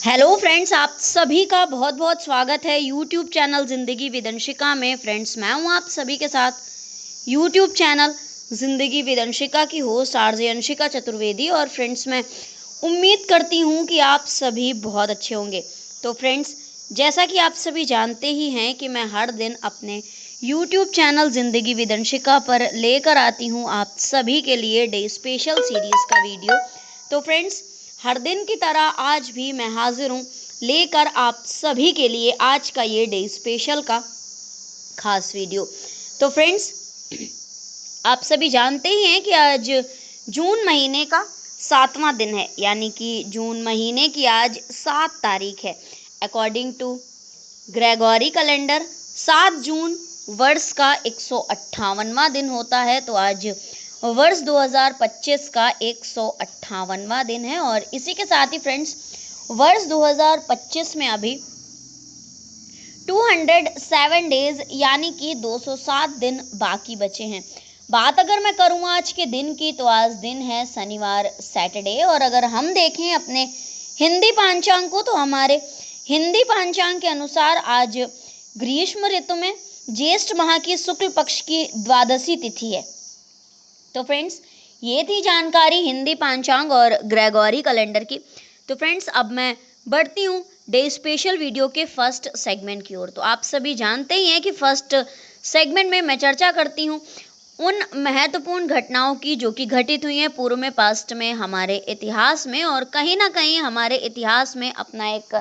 Hello friends, आप सभी का बहुत बहुत स्वागत है यूट्यूब चैनल ज़िंदगी विद अंशिका में। फ्रेंड्स, मैं हूं आप सभी के साथ यूट्यूब चैनल ज़िंदगी विद अंशिका की होस्ट आरजे अंशिका चतुर्वेदी। और फ्रेंड्स, मैं उम्मीद करती हूं कि आप सभी बहुत अच्छे होंगे। तो फ्रेंड्स, जैसा कि आप सभी जानते ही हैं कि मैं हर दिन अपने यूट्यूब चैनल ज़िंदगी विद अंशिका पर लेकर आती हूं आप सभी के लिए डे स्पेशल सीरीज़ का वीडियो। तो फ्रेंड्स, हर दिन की तरह आज भी मैं हाजिर हूँ लेकर आप सभी के लिए आज का ये डे स्पेशल का खास वीडियो। तो फ्रेंड्स, आप सभी जानते ही हैं कि आज जून महीने का 7वां दिन है, यानी कि जून महीने की आज 7 तारीख है। अकॉर्डिंग टू ग्रेगोरी कैलेंडर 7 जून वर्ष का 158वां दिन होता है। तो आज वर्ष 2025 का 158वां दिन है। और इसी के साथ ही फ्रेंड्स, वर्ष 2025 में अभी 207 डेज यानी कि 207 दिन बाकी बचे हैं। बात अगर मैं करूँ आज के दिन की, तो आज दिन है शनिवार, सैटरडे। और अगर हम देखें अपने हिंदी पांचांग को, तो हमारे हिंदी पांचांग के अनुसार आज ग्रीष्म ऋतु में ज्येष्ठ माह की शुक्ल पक्ष की द्वादशी तिथि है। तो फ्रेंड्स, ये थी जानकारी हिंदी पांचांग और ग्रेगोरी कैलेंडर की। तो फ्रेंड्स, अब मैं बढ़ती हूँ डे स्पेशल वीडियो के फर्स्ट सेगमेंट की ओर। तो आप सभी जानते ही हैं कि फर्स्ट सेगमेंट में मैं चर्चा करती हूँ उन महत्वपूर्ण घटनाओं की जो कि घटित हुई हैं पूर्व में, पास्ट में, हमारे इतिहास में, और कहीं ना कहीं हमारे इतिहास में अपना एक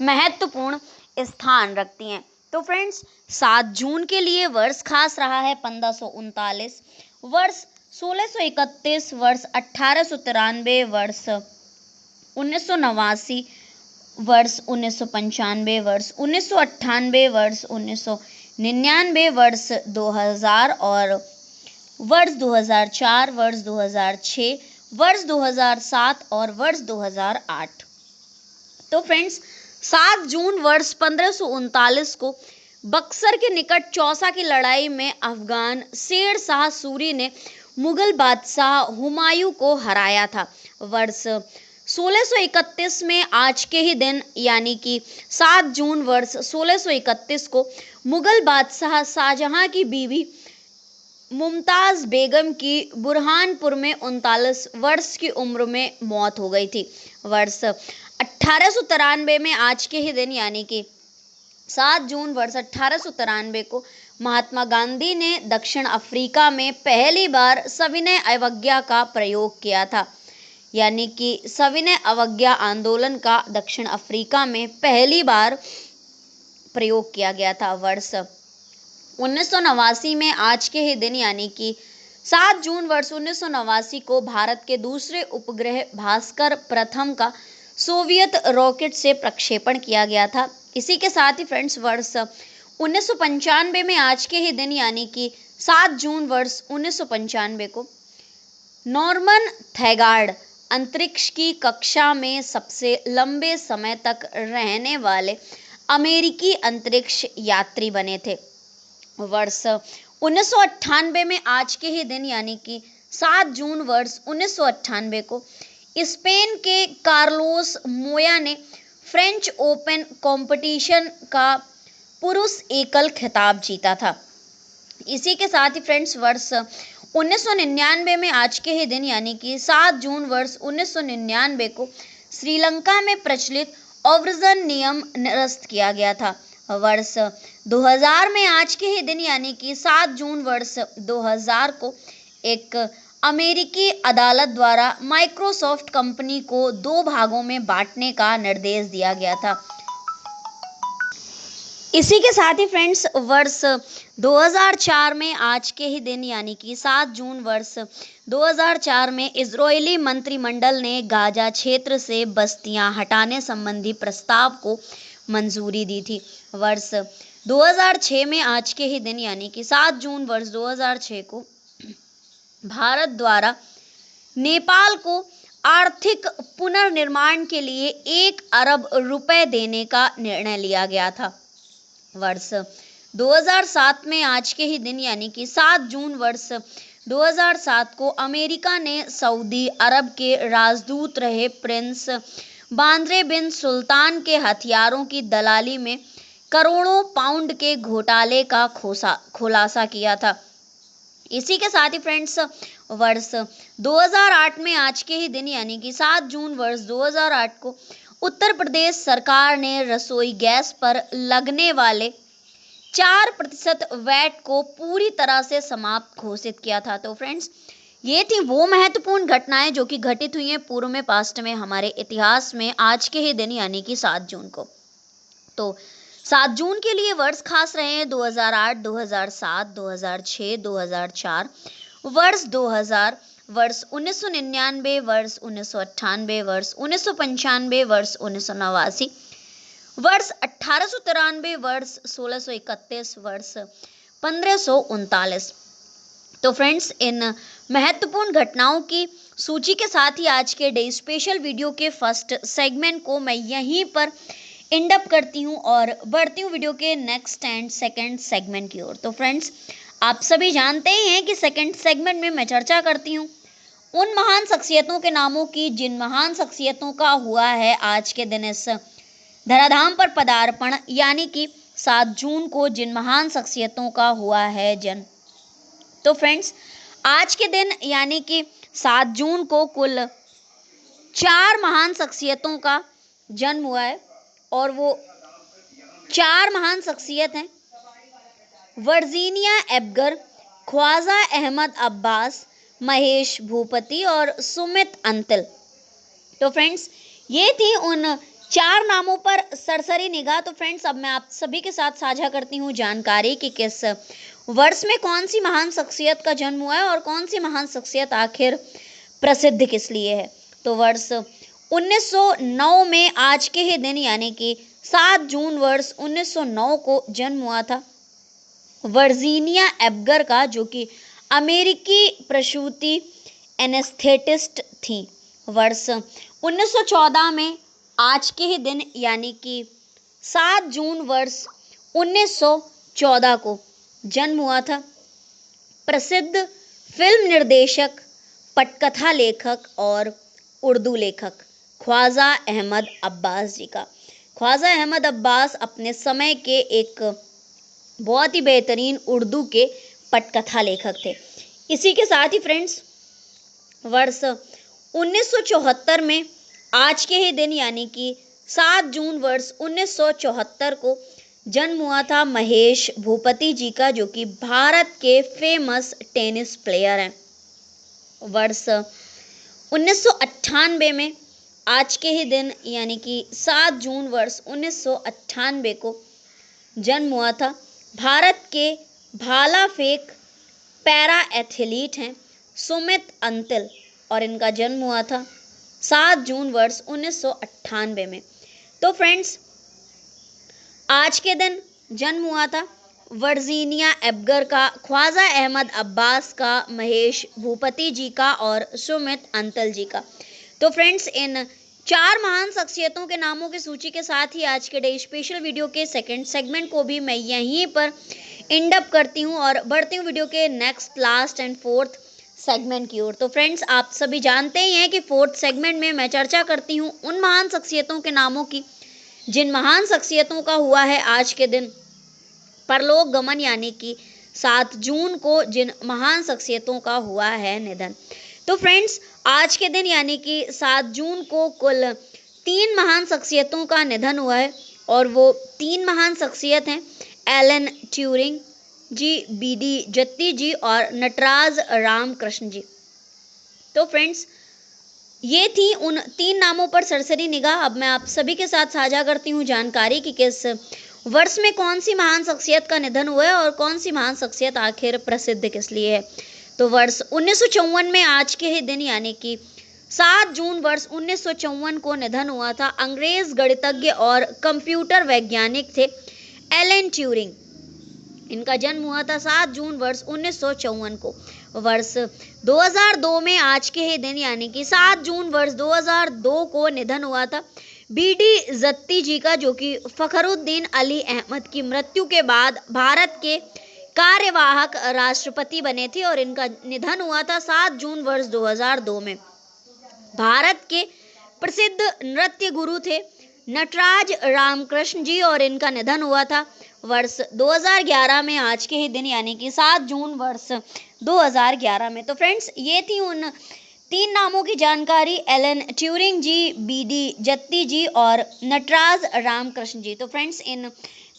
महत्वपूर्ण स्थान रखती हैं। तो फ्रेंड्स, 7 जून के लिए वर्ष खास रहा है 1539, वर्ष 1631, वर्ष 1893, वर्ष 1989, वर्ष 1995, वर्ष 1998, वर्ष 1999, वर्ष 2000 और वर्ष 2004, वर्ष 2006, वर्ष 2007 और वर्ष 2008। तो फ्रेंड्स, 7 जून वर्ष 1539 को बक्सर के निकट चौसा की लड़ाई में अफगान शेर शाह सूरी ने मुगल बादशाह हुमायूं को हराया था। वर्ष 1631 में आज के ही दिन यानी कि 7 जून वर्ष 1631 को मुगल बादशाह शाहजहां की बीवी मुमताज़ बेगम की बुरहानपुर में 39 वर्ष की उम्र में मौत हो गई थी। वर्ष 1893 में आज के ही दिन यानी कि 7 जून वर्ष 1893 को महात्मा गांधी ने दक्षिण अफ्रीका में पहली बार सविनय अवज्ञा का प्रयोग किया था, यानी कि सविनय अवज्ञा आंदोलन का दक्षिण अफ्रीका में पहली बार प्रयोग किया गया था। वर्ष 1989 में आज के ही दिन यानी कि 7 जून वर्ष 1989 को भारत के दूसरे उपग्रह भास्कर प्रथम का सोवियत रॉकेट से प्रक्षेपण किया गया था। इसी के साथ ही फ्रेंड्स, वर्ष 1995 में आज के ही दिन यानी कि 7 जून वर्ष 1995 को नॉर्मन थैगार्ड अंतरिक्ष की कक्षा में सबसे लंबे समय तक रहने वाले अमेरिकी अंतरिक्ष यात्री बने थे। वर्ष 1998 में आज के ही दिन यानी कि 7 जून वर्ष 1998 को स्पेन के कार्लोस मोया ने फ्रेंच ओपन कंपटीशन का पुरुष एकल खिताब जीता था। इसी के साथ ही फ्रेंड्स, वर्ष 1999 में आज के ही दिन यानी कि 7 जून वर्ष 1999 को श्रीलंका में प्रचलित ऑव्रजन नियम निरस्त किया गया था। वर्ष 2000 में आज के ही दिन यानी कि 7 जून वर्ष 2000 को एक अमेरिकी अदालत द्वारा माइक्रोसॉफ्ट कंपनी को 2 भागों में बांटने का निर्देश दिया गया था। इसी के साथ ही फ्रेंड्स, वर्ष 2004 में आज के ही दिन यानी कि 7 जून वर्ष 2004 में इजरायली मंत्रिमंडल ने गाजा क्षेत्र से बस्तियां हटाने संबंधी प्रस्ताव को मंजूरी दी थी। वर्ष 2006 में आज के ही दिन यानी कि 7 जून वर्ष 2006 को भारत द्वारा नेपाल को आर्थिक पुनर्निर्माण के लिए 1 अरब रुपए देने का निर्णय लिया गया था। वर्ष 2007 में आज के ही दिन यानी कि 7 जून वर्ष 2007 को अमेरिका ने सऊदी अरब के राजदूत रहे प्रिंस बांद्रे बिन सुल्तान के हथियारों की दलाली में करोड़ों पाउंड के घोटाले का खुलासा किया था। इसी के साथ ही फ्रेंड्स वर्ष 2008 में आज के ही दिन यानी कि 7 जून वर्ष 2008 को उत्तर प्रदेश सरकार ने रसोई गैस पर लगने वाले 4% वैट को पूरी तरह से समाप्त घोषित किया था। तो फ्रेंड्स ये थी वो महत्वपूर्ण घटनाएं जो कि घटित हुई हैं पूर्व में, पास्ट में, हमारे इतिहास में आज के ही दिन यानी कि 7 जून को। तो 7 जून के लिए वर्ष खास रहे हैं 2008, 2007, 2006, 2004, वर्ष 2000, वर्ष 1999, वर्ष 1998, वर्ष 1995, वर्ष 1989, वर्ष 1893, वर्ष 1631, वर्ष 1539। तो फ्रेंड्स इन महत्वपूर्ण घटनाओं की सूची के साथ ही आज के डे स्पेशल वीडियो के फर्स्ट सेगमेंट को मैं यहीं पर एंड अप करती हूँ और बढ़ती हूँ वीडियो के नेक्स्ट एंड सेकंड सेगमेंट की ओर। तो फ्रेंड्स आप सभी जानते ही हैं कि सेकंड सेगमेंट में मैं चर्चा करती हूँ उन महान शख्सियतों के नामों की जिन महान शख्सियतों का हुआ है आज के दिन इस धराधाम पर पदार्पण, यानी कि 7 जून को जिन महान शख्सियतों का हुआ है जन्म। तो फ्रेंड्स आज के दिन यानी कि 7 जून को कुल 4 महान शख्सियतों का जन्म हुआ है और वो 4 महान शख्सियत हैं वर्जीनिया एबगर, ख्वाजा अहमद अब्बास, महेश भूपति और सुमित अंतिल। तो फ्रेंड्स ये थी उन 4 नामों पर सरसरी निगाह। तो फ्रेंड्स अब मैं आप सभी के साथ साझा करती हूँ जानकारी कि किस वर्ष में कौन सी महान शख्सियत का जन्म हुआ है और कौन सी महान शख्सियत आखिर प्रसिद्ध किस लिए है। तो वर्ष 1909 में आज के ही दिन यानी कि 7 जून वर्ष 1909 को जन्म हुआ था वर्जीनिया एबगर का, जो कि अमेरिकी प्रसूति एनेस्थेटिस्ट थी। वर्ष 1914 में आज के ही दिन यानी कि 7 जून वर्ष 1914 को जन्म हुआ था प्रसिद्ध फिल्म निर्देशक, पटकथा लेखक और उर्दू लेखक ख्वाजा अहमद अब्बास जी का। ख्वाजा अहमद अब्बास अपने समय के एक बहुत ही बेहतरीन उर्दू के पटकथा लेखक थे। इसी के साथ ही फ्रेंड्स वर्ष 1974 में आज के ही दिन यानी कि 7 जून वर्ष 1974 को जन्म हुआ था महेश भूपति जी का, जो कि भारत के फेमस टेनिस प्लेयर हैं। वर्ष 1998 में आज के ही दिन यानी कि 7 जून वर्ष 1998 को जन्म हुआ था भारत के भाला फेंक पैरा एथलीट हैं सुमित अंतिल, और इनका जन्म हुआ था 7 जून वर्ष 1998 में। तो फ्रेंड्स आज के दिन जन्म हुआ था वर्जीनिया एबगर का, ख्वाजा अहमद अब्बास का, महेश भूपति जी का और सुमित अंतिल जी का। तो फ्रेंड्स इन 4 महान शख्सियतों के नामों की सूची के साथ ही आज के डे स्पेशल वीडियो के सेकंड सेगमेंट को भी मैं यहीं पर एंड अप करती हूँ और बढ़ती हूँ वीडियो के next, last and fourth segment की ओर। तो फ्रेंड्स आप सभी जानते ही हैं कि फोर्थ सेगमेंट में मैं चर्चा करती हूँ उन महान शख्सियतों के नामों की जिन महान शख्सियतों का हुआ है आज के दिन परलोक गमन, यानी कि 7 जून को जिन महान शख्सियतों का हुआ है निधन। तो फ्रेंड्स आज के दिन यानी कि 7 जून को कुल 3 महान शख्सियतों का निधन हुआ है और वो 3 महान शख्सियत हैं एलन ट्यूरिंग जी, बीडी जत्ती जी और नटराज रामकृष्ण जी। तो फ्रेंड्स ये थी उन 3 नामों पर सरसरी निगाह। अब मैं आप सभी के साथ साझा करती हूँ जानकारी कि किस वर्ष में कौन सी महान शख्सियत का निधन हुआ है और कौन सी महान शख्सियत आखिर प्रसिद्ध किस लिए है। तो वर्ष 1954 में आज के ही दिन यानी कि 7 जून वर्ष 1954 को निधन हुआ था अंग्रेज गणितज्ञ और कंप्यूटर वैज्ञानिक थे एलन ट्यूरिंग। इनका जन्म हुआ था 7 जून वर्ष 1954 को। वर्ष 2002 में आज के ही दिन यानी कि 7 जून वर्ष 2002 को निधन हुआ था बीडी जत्ती जी का, जो कि फखरुद्दीन अली अहमद की मृत्यु के बाद भारत के कार्यवाहक राष्ट्रपति बने थे और इनका निधन हुआ था 7 जून वर्ष 2002 में। भारत के प्रसिद्ध नृत्य गुरु थे नटराज रामकृष्ण जी, और इनका निधन हुआ था वर्ष 2011 में, आज के ही दिन यानी कि 7 जून वर्ष 2011 में। तो फ्रेंड्स, ये थी उन 3 नामों की जानकारी, एलन ट्यूरिंग जी, बीडी जत्ती जी और नटराज रामकृष्ण जी। तो फ्रेंड्स, इन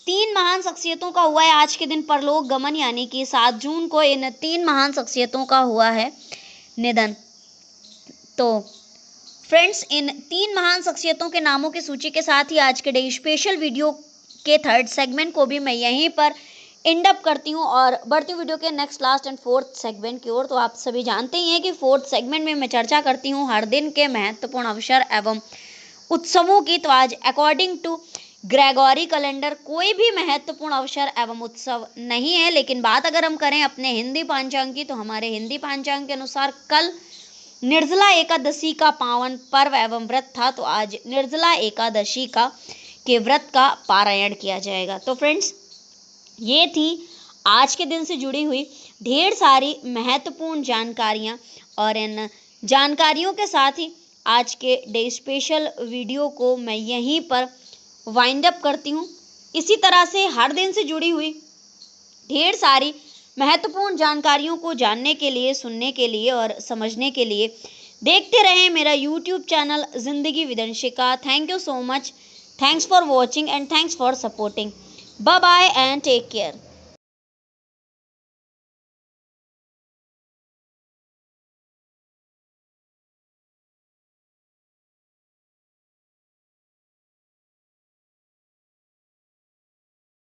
3 महान शख्सियतों का हुआ है आज के दिन परलोक गमन, यानी कि 7 जून को इन 3 महान शख्सियतों का हुआ है निधन। तो फ्रेंड्स, इन 3 महान शख्सियतों के नामों की सूची के साथ ही आज के डे स्पेशल वीडियो के 3rd सेगमेंट को भी मैं यहीं पर एंड अप करती हूँ और बढ़ती हूँ वीडियो के next, last and 4th segment की ओर। तो आप सभी जानते ही हैं कि 4th सेगमेंट में मैं चर्चा करती हूँ हर दिन के महत्वपूर्ण अवसर एवं उत्सवों की। तो आज अकॉर्डिंग टू ग्रेगोरी कैलेंडर कोई भी महत्वपूर्ण अवसर एवं उत्सव नहीं है, लेकिन बात अगर हम करें अपने हिंदी पांचांग की, तो हमारे हिंदी पांचांग के अनुसार कल निर्जला एकादशी का पावन पर्व एवं व्रत था। तो आज निर्जला एकादशी के व्रत का पारायण किया जाएगा। तो फ्रेंड्स, ये थी आज के दिन से जुड़ी हुई ढेर सारी महत्वपूर्ण जानकारियाँ, और इन जानकारियों के साथ ही आज के डे स्पेशल वीडियो को मैं यहीं पर वाइंड अप करती हूँ। इसी तरह से हर दिन से जुड़ी हुई ढेर सारी महत्वपूर्ण जानकारियों को जानने के लिए, सुनने के लिए और समझने के लिए देखते रहें मेरा YouTube चैनल जिंदगी with Anshika. Thank you so much, thanks for watching and thanks for supporting. Bye bye and take care.